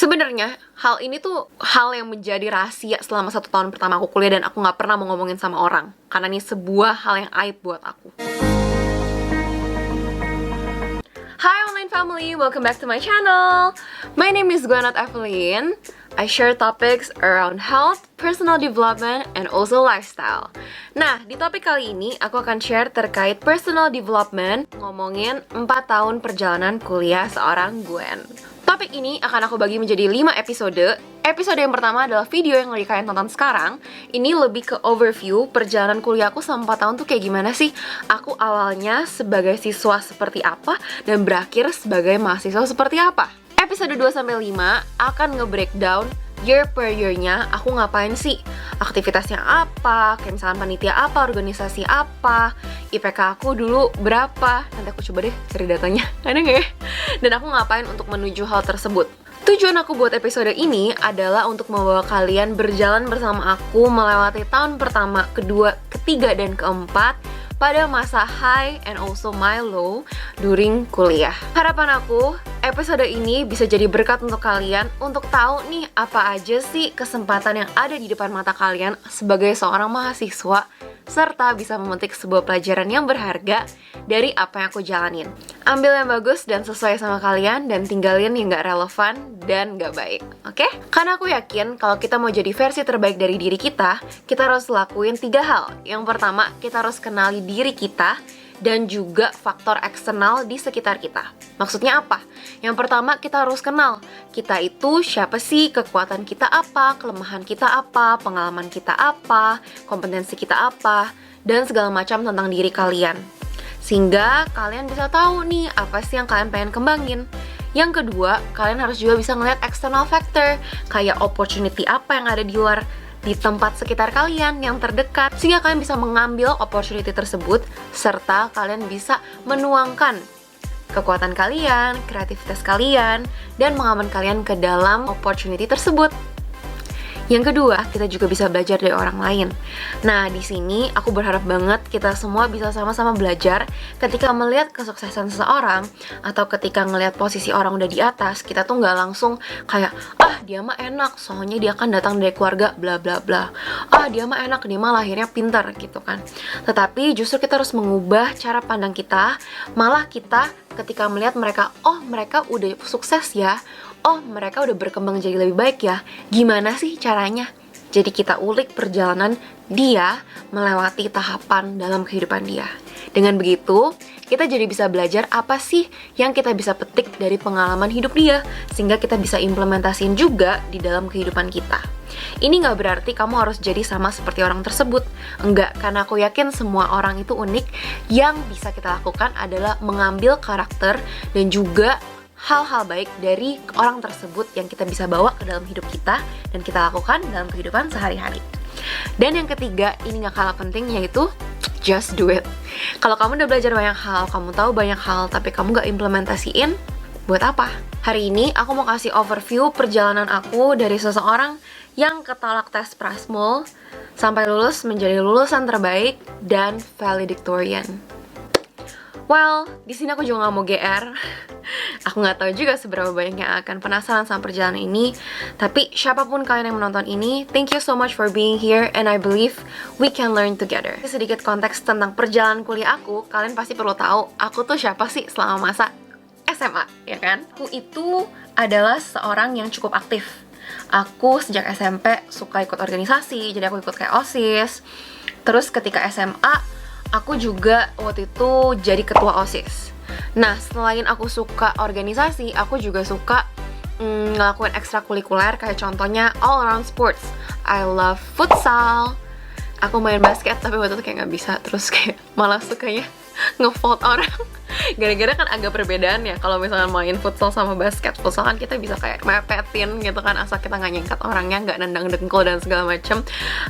Sebenarnya hal ini tuh hal yang menjadi rahasia selama 1 tahun pertama aku kuliah dan aku nggak pernah mau ngomongin sama orang karena ini sebuah hal yang aib buat aku. Hi online family, welcome back to my channel. My name is Gwenat Evelyn. I share topics around health, personal development, and also lifestyle. Nah, di topik kali ini aku akan share terkait personal development, ngomongin 4 tahun perjalanan kuliah seorang Gwen. Topik ini akan aku bagi menjadi 5 episode. Episode yang pertama adalah video yang lagi kalian tonton sekarang. Ini lebih ke overview perjalanan kuliahku selama 4 tahun tuh kayak gimana sih. Aku awalnya sebagai siswa seperti apa dan berakhir sebagai mahasiswa seperti apa. Episode 2-5 akan nge-breakdown year per year-nya aku ngapain sih, aktivitasnya apa, kayak misalkan panitia apa, organisasi apa, IPK aku dulu berapa, nanti aku coba deh cari datanya, ada nggak ya? Dan aku ngapain untuk menuju hal tersebut. Tujuan aku buat episode ini adalah untuk membawa kalian berjalan bersama aku melewati tahun pertama, kedua, ketiga, dan keempat pada masa high and also my low during kuliah. Harapan aku, episode ini bisa jadi berkat untuk kalian untuk tahu nih apa aja sih kesempatan yang ada di depan mata kalian sebagai seorang mahasiswa, serta bisa memetik sebuah pelajaran yang berharga dari apa yang aku jalanin. Ambil yang bagus dan sesuai sama kalian, dan tinggalin yang gak relevan dan gak baik, oke? Karena aku yakin kalau kita mau jadi versi terbaik dari diri kita harus lakuin 3 hal. Yang pertama, kita harus kenali diri kita dan juga faktor eksternal di sekitar kita. Maksudnya apa? Yang pertama, kita harus kenal kita itu siapa sih, kekuatan kita apa, kelemahan kita apa, pengalaman kita apa, kompetensi kita apa, dan segala macam tentang diri kalian. Sehingga kalian bisa tahu nih apa sih yang kalian pengen kembangin. Yang kedua, kalian harus juga bisa ngeliat external factor, kayak opportunity apa yang ada di luar, di tempat sekitar kalian yang terdekat, sehingga kalian bisa mengambil opportunity tersebut, serta kalian bisa menuangkan kekuatan kalian, kreativitas kalian, dan pengalaman kalian ke dalam opportunity tersebut. Yang kedua, kita juga bisa belajar dari orang lain. Nah, di sini aku berharap banget kita semua bisa sama-sama belajar ketika melihat kesuksesan seseorang atau ketika ngelihat posisi orang udah di atas, kita tuh nggak langsung kayak, dia mah enak, soalnya dia kan datang dari keluarga bla bla bla. Dia mah enak, dia mah lahirnya pintar gitu kan. Tetapi justru kita harus mengubah cara pandang kita, malah kita ketika melihat mereka, mereka udah sukses ya, mereka udah berkembang jadi lebih baik ya, gimana sih caranya? Jadi kita ulik perjalanan dia melewati tahapan dalam kehidupan dia. Dengan begitu, kita jadi bisa belajar apa sih yang kita bisa petik dari pengalaman hidup dia, sehingga kita bisa implementasiin juga di dalam kehidupan kita. Ini gak berarti kamu harus jadi sama seperti orang tersebut. Enggak, karena aku yakin semua orang itu unik. Yang bisa kita lakukan adalah mengambil karakter dan juga hal-hal baik dari orang tersebut yang kita bisa bawa ke dalam hidup kita dan kita lakukan dalam kehidupan sehari-hari. Dan yang ketiga, ini gak kalah penting, yaitu just do it. Kalau kamu udah belajar banyak hal, kamu tahu banyak hal, tapi kamu gak implementasiin, buat apa? Hari ini aku mau kasih overview perjalanan aku dari seseorang yang ketolak tes Prasmul sampai lulus menjadi lulusan terbaik dan valedictorian. Well, di sini aku juga nggak mau GR. Aku nggak tahu juga seberapa banyak yang akan penasaran sama perjalanan ini. Tapi siapapun kalian yang menonton ini, thank you so much for being here, and I believe we can learn together. Sedikit konteks tentang perjalanan kuliah aku, kalian pasti perlu tahu aku tuh siapa sih selama masa SMA, ya kan? Aku itu adalah seorang yang cukup aktif. Aku sejak SMP suka ikut organisasi, jadi aku ikut kayak OSIS. Terus ketika SMA, aku juga waktu itu jadi ketua OSIS. Nah, selain aku suka organisasi, aku juga suka ngelakuin ekstrakurikuler, kayak contohnya all around sports. I love futsal. Aku main basket, tapi waktu itu kayak gak bisa. Terus kayak malah sukanya nge-fault orang. Gara-gara kan agak perbedaan ya. Kalau misalnya main futsal sama basket, futsal kan kita bisa kayak mepetin gitu kan, asal kita gak nyengkat orangnya, gak nendang dengkul dan segala macem,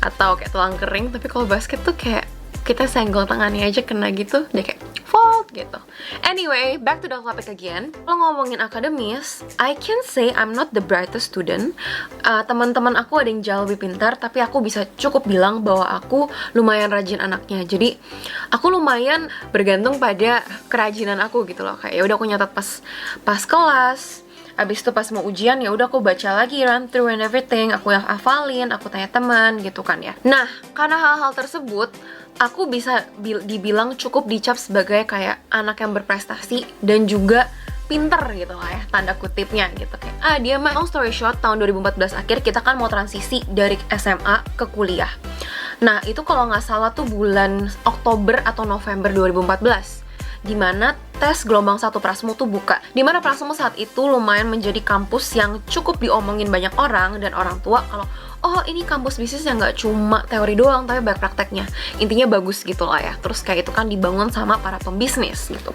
atau kayak tulang kering. Tapi kalau basket tuh kayak kita senggol tangannya aja kena gitu, dia kayak fault gitu. Anyway, back to the topic again. Kalau ngomongin akademis, I can say I'm not the brightest student. Teman-teman aku ada yang jauh lebih pintar, tapi aku bisa cukup bilang bahwa aku lumayan rajin anaknya. Jadi aku lumayan bergantung pada kerajinan aku gitu loh. Kayak ya udah aku nyatat pas kelas, Abis itu pas mau ujian ya udah aku baca lagi, run through and everything, aku yang hafalin, aku tanya teman gitu kan ya. Nah, karena hal-hal tersebut, aku bisa dibilang cukup dicap sebagai kayak anak yang berprestasi dan juga pinter gitu lah ya, tanda kutipnya gitu kayak dia mah. Long story short, tahun 2014 akhir kita kan mau transisi dari SMA ke kuliah. Nah, itu kalau nggak salah tuh bulan Oktober atau November 2014, dimana tes gelombang 1 Prasmu tuh buka. Dimana Prasmu saat itu lumayan menjadi kampus yang cukup diomongin banyak orang dan orang tua kalau oh ini kampus bisnis yang nggak cuma teori doang tapi banyak prakteknya. Intinya bagus gitu lah ya. Terus kayak itu kan dibangun sama para pembisnis gitu.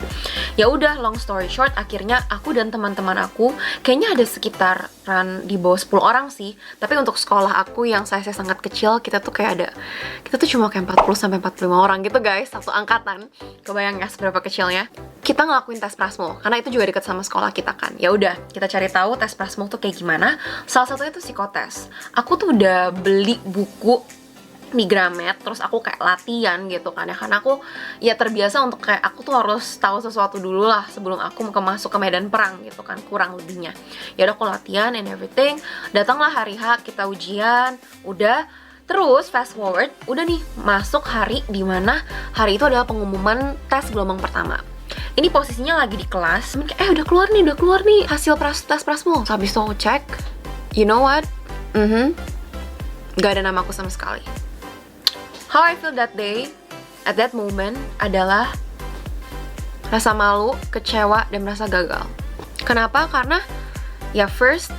Ya udah, long story short, akhirnya aku dan teman-teman aku kayaknya ada sekitaran di bawah 10 orang sih. Tapi untuk sekolah aku yang size sangat kecil, kita tuh cuma kayak 40 sampai 45 orang gitu guys, satu angkatan. Kebayang ya seberapa kecilnya? Kita ngelakuin tes Prasmo karena itu juga dekat sama sekolah kita kan. Ya udah, kita cari tahu tes Prasmo tuh kayak gimana. Salah satunya tuh psikotes. Aku tuh udah beli buku di Gramet, terus aku kayak latihan gitu kan ya, karena aku ya terbiasa untuk kayak aku tuh harus tahu sesuatu dulu lah sebelum aku masuk ke medan perang gitu kan, kurang lebihnya. Ya udah, aku latihan and everything. Datanglah hari H, kita ujian, udah. Terus fast forward, udah nih masuk hari dimana hari itu adalah pengumuman tes gelombang pertama. Ini posisinya lagi di kelas, udah keluar nih hasil tes Prasmo. Habis itu aku cek, you know what? Gak ada nama aku sama sekali. How I feel that day, at that moment, adalah rasa malu, kecewa, dan merasa gagal. Kenapa? Karena ya first,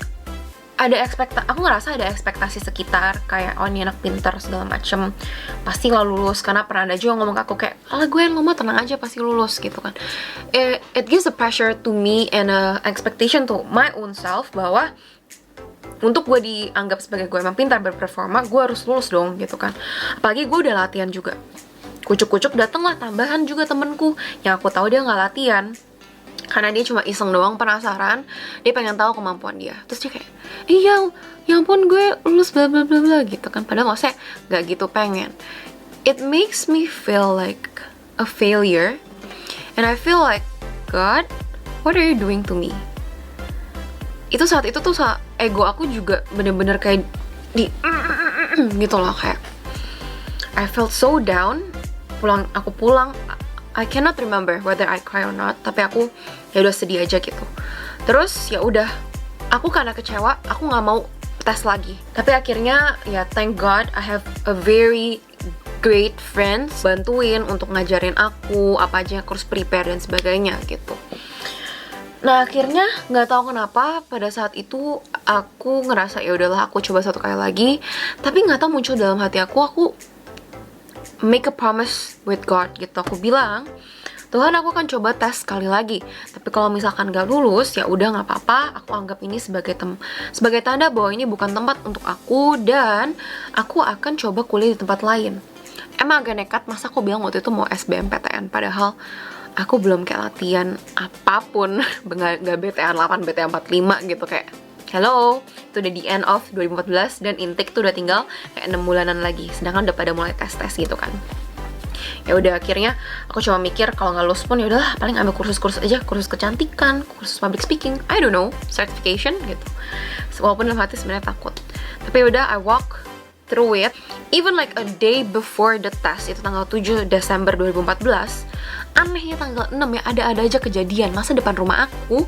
aku ngerasa ada ekspektasi sekitar kayak oh ini anak pintar segala macem, pasti lah lulus. Karena pernah ada juga ngomong ke aku kayak alah gue yang ngomong tenang aja pasti lulus gitu kan. It gives a pressure to me and a expectation to my own self bahwa untuk gue dianggap sebagai gue emang pintar berperforma, gue harus lulus dong gitu kan. Apalagi gue udah latihan juga. Kucuk-kucuk datanglah tambahan juga temenku yang aku tahu dia nggak latihan, karena dia cuma iseng doang, penasaran, dia pengen tahu kemampuan dia. Terus dia kayak, iya, ya ampun gue lulus bla bla bla bla gitu kan. Padahal maksudnya nggak gitu pengen. It makes me feel like a failure, and I feel like God, what are you doing to me? Itu saat itu tuh ego aku juga bener-bener kayak gitu loh, kayak I felt so down. Aku pulang, I cannot remember whether I cry or not, tapi aku ya udah sedih aja gitu. Terus ya udah, aku karena kecewa, aku nggak mau tes lagi. Tapi akhirnya ya thank God I have a very great friends bantuin untuk ngajarin aku apa aja yang aku harus prepare dan sebagainya gitu. Nah akhirnya nggak tahu kenapa pada saat itu aku ngerasa ya udahlah aku coba satu kali lagi, tapi nggak tahu muncul dalam hati aku make a promise with God gitu. Aku bilang, Tuhan aku akan coba tes sekali lagi, tapi kalau misalkan nggak lulus ya udah nggak apa-apa, aku anggap ini sebagai tanda bahwa ini bukan tempat untuk aku dan aku akan coba kuliah di tempat lain. Emang agak nekat, masa aku bilang waktu itu mau SBMPTN, padahal aku belum kayak latihan apapun, nggak BTN 8, BTN 45 gitu kayak hello, itu udah di end of 2014 dan intake tuh udah tinggal kayak 6 bulanan lagi, sedangkan udah pada mulai tes-tes gitu kan. Ya udah akhirnya aku cuma mikir kalau nggak lulus pun ya udahlah paling ambil kursus-kursus aja, kursus kecantikan, kursus public speaking, I don't know, certification gitu. Walaupun dalam hati sebenarnya takut, tapi udah I walk through it. Even like a day before the test, itu tanggal 7 Desember 2014, anehnya tanggal 6 ya ada aja kejadian. Masa depan rumah aku,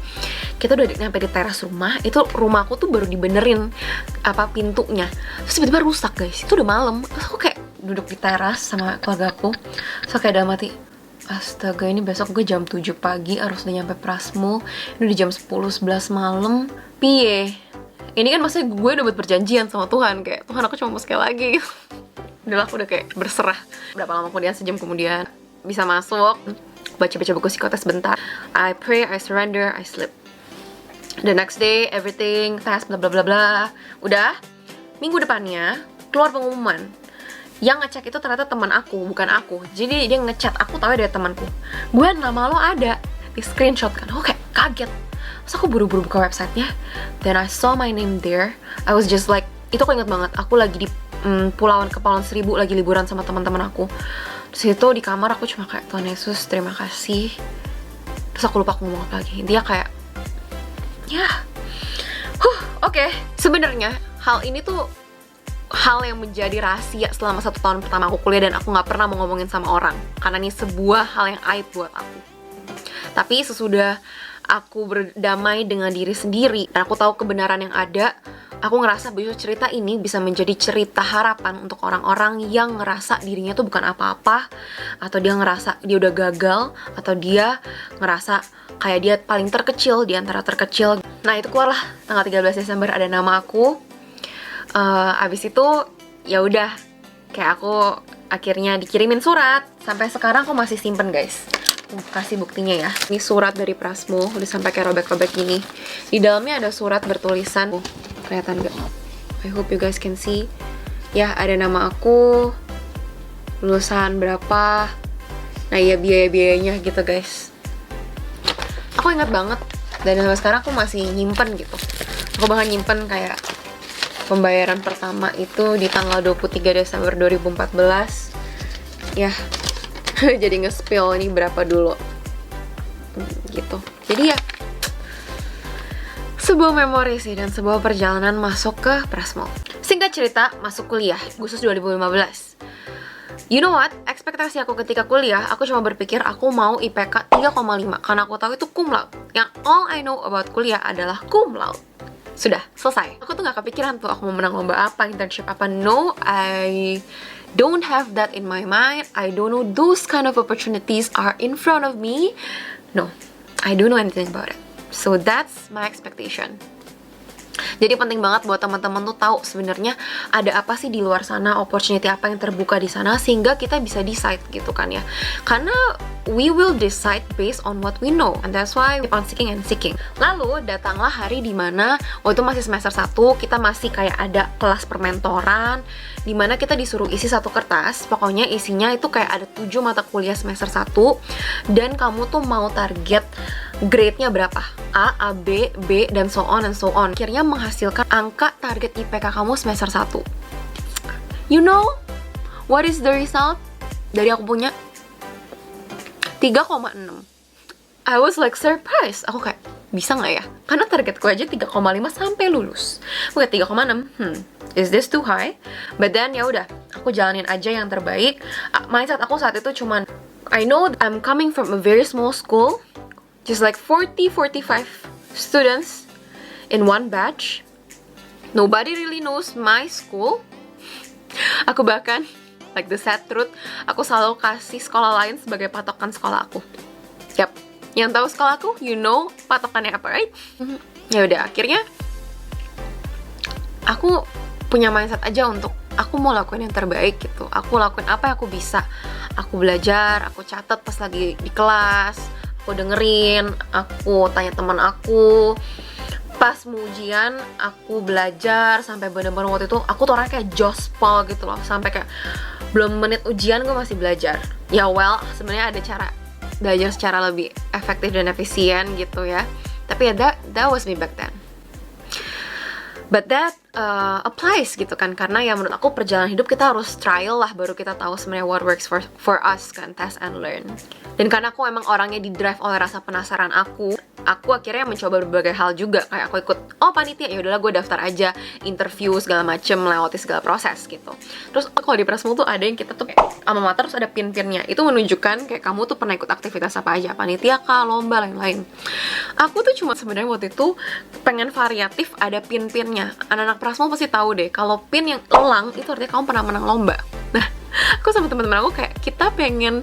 kita udah nyampe di teras rumah, itu rumah aku tuh baru dibenerin pintunya, terus tiba-tiba rusak guys. Itu udah malam, terus aku kayak duduk di teras sama keluarga aku, so kayak dalam hati, astaga ini besok gue jam 7 pagi harus udah nyampe Prasmo, ini udah jam 10-11 malam, piye? Ini kan maksudnya gue udah buat perjanjian sama Tuhan, kayak Tuhan aku cuma mau sekali lagi. Udah aku udah kayak berserah. Berapa lama kemudian, sejam kemudian bisa masuk, baca-baca buku psikotes bentar, I pray, I surrender, I sleep. The next day everything tes bla bla bla bla. Udah, minggu depannya keluar pengumuman. Yang ngecek itu ternyata teman aku, bukan aku. Jadi dia ngechat aku, tahu dari temanku. Gue nama lo ada di screenshot kan. Aku kayak kaget. Terus aku buru-buru buka websitenya, then I saw my name there. I was just like, itu aku inget banget, aku lagi di Kepulauan Seribu, lagi liburan sama teman-teman aku. Terus itu di kamar aku cuma kayak, Tuhan Yesus terima kasih. Terus aku lupa aku ngomong apa lagi. Dia kayak, ya Oke, sebenarnya hal ini tuh hal yang menjadi rahasia selama 1 tahun pertama aku kuliah, dan aku nggak pernah mau ngomongin sama orang karena ini sebuah hal yang aib buat aku. Tapi sesudah aku berdamai dengan diri sendiri dan aku tahu kebenaran yang ada, aku ngerasa bahwa cerita ini bisa menjadi cerita harapan untuk orang-orang yang ngerasa dirinya tuh bukan apa-apa, atau dia ngerasa dia udah gagal, atau dia ngerasa kayak dia paling terkecil di antara terkecil. Nah, itu keluarlah tanggal 13 Desember ada nama aku. Abis itu ya udah, kayak aku akhirnya dikirimin surat. Sampai sekarang aku masih simpen, guys. Aku kasih buktinya ya. Ini surat dari Prasmo, udah sampai kayak robek-robek gini. Di dalamnya ada surat bertulisan, kelihatan gak? I hope you guys can see. Ya, ada nama aku, lulusan berapa, nah ya biaya-biayanya gitu, guys. Aku ingat banget, dan sampai sekarang aku masih nyimpen gitu. Aku bahkan nyimpen kayak pembayaran pertama itu di tanggal 23 Desember 2014. Ya, jadi nge-spill ini berapa dulu. Gitu. Jadi ya, sebuah memori sih, dan sebuah perjalanan masuk ke Prasmo. Singkat cerita, masuk kuliah, Agustus 2015. You know what? Ekspektasi aku ketika kuliah, aku cuma berpikir aku mau IPK 3,5 karena aku tahu itu cum laude. Yang all I know about kuliah adalah cum laude. Sudah, selesai. Aku tuh gak kepikiran tuh aku mau menang lomba apa, internship apa. No, I don't have that in my mind. I don't know those kind of opportunities are in front of me. No, I don't know anything about it. So that's my expectation. Jadi penting banget buat teman-teman tuh tahu sebenarnya ada apa sih di luar sana, opportunity apa yang terbuka di sana, sehingga kita bisa decide gitu kan ya. Karena we will decide based on what we know, and that's why we keep on seeking and seeking. Lalu datanglah hari dimana waktu itu masih semester 1, kita masih kayak ada kelas permentoran, dimana kita disuruh isi satu kertas. Pokoknya isinya itu kayak ada 7 mata kuliah semester 1, dan kamu tuh mau target grade-nya berapa, A, B, B, dan so on and so on. Akhirnya menghasilkan angka target IPK kamu semester 1. You know what is the result dari aku punya? 3,6. I was like surprised. Aku kayak, bisa nggak ya? Karena targetku aja 3,5 sampai lulus. Aku kayak 3,6. Is this too high? But then ya udah, aku jalanin aja yang terbaik. Mindset aku saat itu cuman, I know I'm coming from a very small school, just like 40-45 students in one batch. Nobody really knows my school. Aku bahkan, like the sad truth, aku selalu kasih sekolah lain sebagai patokan sekolah aku. Yap, yang tahu sekolah aku, you know patokannya apa, right? Ya udah, akhirnya aku punya mindset aja untuk aku mau lakuin yang terbaik gitu. Aku lakuin apa yang aku bisa. Aku belajar, aku catat pas lagi di kelas, aku dengerin, aku tanya teman aku. Pas mau ujian, aku belajar sampai bener-bener waktu itu aku tuh orangnya kayak jospol gitu loh, sampai kayak belum menit ujian gue masih belajar. Ya well, sebenarnya ada cara belajar secara lebih efektif dan efisien gitu ya. Tapi ya that was me back then. But that applies gitu kan, karena ya menurut aku perjalanan hidup kita harus trial lah baru kita tahu sebenarnya what works for us kan, test and learn. Dan karena aku emang orangnya di drive oleh rasa penasaran aku akhirnya mencoba berbagai hal juga. Kayak aku ikut panitia, ya udahlah gue daftar aja, interview segala macem, melewati segala proses gitu. Terus kalau di Prasmo tuh ada yang kita tuh kayak alma mater, terus ada pin-pinnya. Itu menunjukkan kayak kamu tuh pernah ikut aktivitas apa aja, panitia kah, lomba, lain-lain. Aku tuh cuma sebenarnya waktu itu pengen variatif, ada pin-pinnya. Anak-anak Prasmo pasti tahu deh, kalau pin yang elang itu artinya kamu pernah menang lomba. Nah, aku sama teman-teman aku kayak kita pengen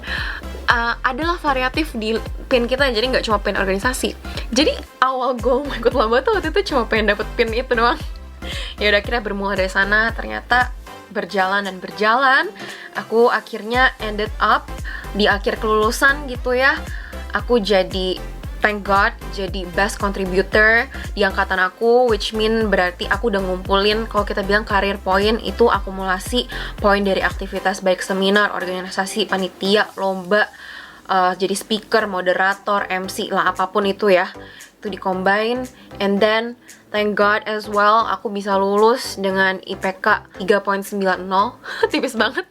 adalah variatif di pin kita, jadi nggak cuma pin organisasi. Jadi awal gue mau ikut lomba tuh waktu itu cuma pengen dapet pin itu doang. Ya udah, akhirnya bermula dari sana. Ternyata berjalan dan berjalan, aku akhirnya ended up di akhir kelulusan gitu ya. Aku jadi, thank God, jadi best contributor di angkatan aku, which mean berarti aku udah ngumpulin, kalau kita bilang career point, itu akumulasi poin dari aktivitas baik seminar, organisasi, panitia, lomba, jadi speaker, moderator, MC lah, apapun itu ya. Itu di-combine, and then Thank God as well, aku bisa lulus dengan IPK 3.90. Tipis banget.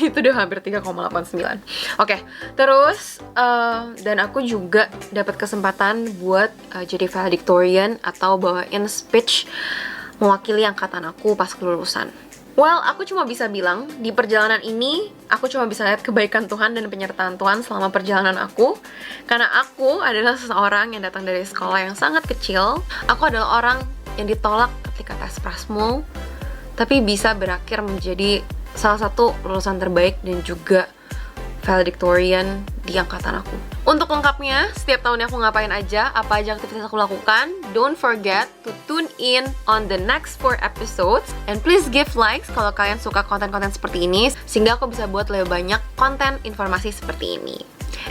Itu udah hampir 3,89. Oke, terus dan aku juga dapat kesempatan buat jadi valedictorian atau bawain speech mewakili angkatan aku pas kelulusan. Well, aku cuma bisa bilang, di perjalanan ini, aku cuma bisa lihat kebaikan Tuhan dan penyertaan Tuhan selama perjalanan aku. Karena aku adalah seseorang yang datang dari sekolah yang sangat kecil. Aku adalah orang yang ditolak ketika tes Prasmul, tapi bisa berakhir menjadi salah satu lulusan terbaik dan juga valedictorian di angkatan aku. Untuk lengkapnya, setiap tahunnya aku ngapain aja, apa aja aktivitas aku lakukan, don't forget to tune in on the next 4 episodes. And please give likes kalau kalian suka konten-konten seperti ini, sehingga aku bisa buat lebih banyak konten informasi seperti ini.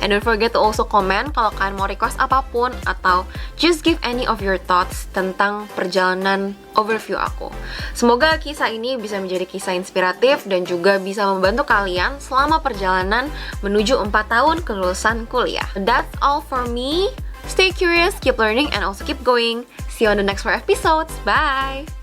And don't forget to also comment kalau kalian mau request apapun atau just give any of your thoughts tentang perjalanan overview aku. Semoga kisah ini bisa menjadi kisah inspiratif dan juga bisa membantu kalian selama perjalanan menuju 4 tahun kelulusan kuliah. That's all for me. Stay curious, keep learning, and also keep going. See you on the next 4 episodes. Bye!